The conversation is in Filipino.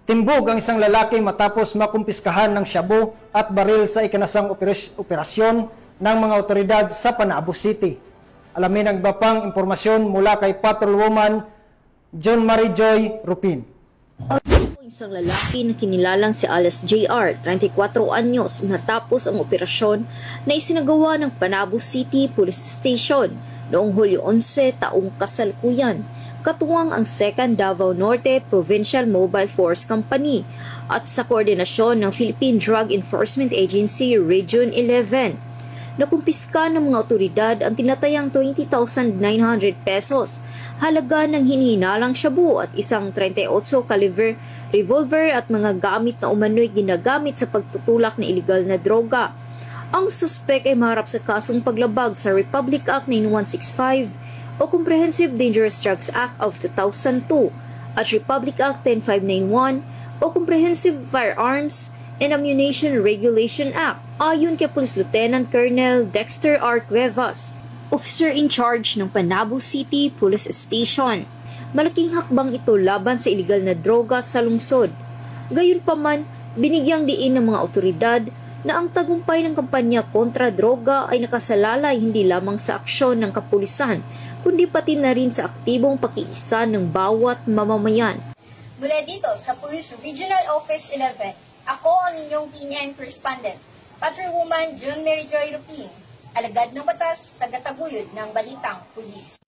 Timbog ang isang lalaki matapos makumpiskahan ng shabu at baril sa ikanasang operasyon ng mga otoridad sa Panabo City. Alamin ang iba pang impormasyon mula kay Patrolwoman John Marie Joy Rupin. Isang lalaki na kinilalang si Alice Jr., 34 anyos, matapos ang operasyon na isinagawa ng Panabo City Police Station noong Hulyo 11 taong kasalukuyan, katuwang ang 2nd Davao Norte Provincial Mobile Force Company at sa koordinasyon ng Philippine Drug Enforcement Agency Region 11. Nakumpiska ng mga otoridad ang tinatayang 20,900 pesos, halaga ng hinihinalang shabu at isang 38 caliber revolver at mga gamit na umano'y ginagamit sa pagtutulak ng iligal na droga. Ang suspek ay maharap sa kasong paglabag sa Republic Act 9165 o Comprehensive Dangerous Drugs Act of 2002 at Republic Act 10591 o Comprehensive Firearms and Ammunition Regulation Act. Ayon kay Police Lieutenant Colonel Dexter R. Cuevas, officer in charge ng Panabo City Police Station, malaking hakbang ito laban sa iligal na droga sa lungsod. Gayunpaman, binigyang diin ng mga otoridad na ang tagumpay ng kampanya kontra droga ay nakasalalay hindi lamang sa aksyon ng kapulisan, kundi pati na rin sa aktibong pakiisa ng bawat mamamayan. Mula dito sa Police Regional Office 11, ako ang inyong PNN correspondent, Patrolwoman John Mary Joy Rupin, alagad ng batas, tagataguyod ng Balitang Pulis.